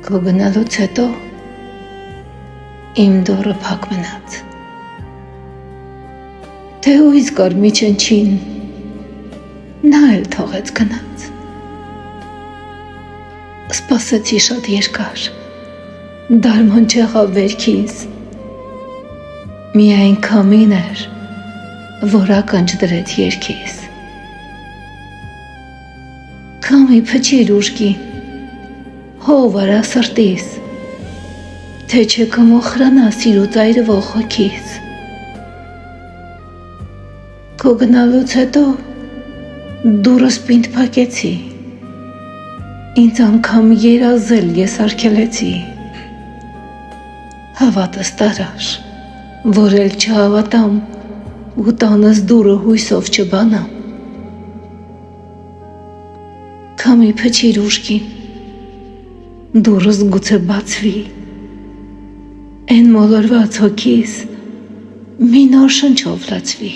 Քո գնալուց հետո իմ դոռը փակ մնաց։ Թե ույս կար միջնչին, նա էլ թողեց գնաց։ Սպասեցի շատ երկար, դարման չեղավ վերքիս, միայն քամին էր, որ ականջ դրեց երգիս։ Քամի փչիր ուժգին, հով արա սրտիս, թե չէ կմոխրանա սիրուց այրվող հոգիս։ Քո գնալուց հետո դուրս պինդ փակեցի, ինձ անգամ երազել ես արգելեցի։ Հավատս տարար, որ էլ չհավատամ ու տանս դուրը հույսով չբանամ։ Քամի փչիր ուժգին, դուրս գուցե բացվի, էն մոլորված հոգիս մի նոր շնչով լացվի։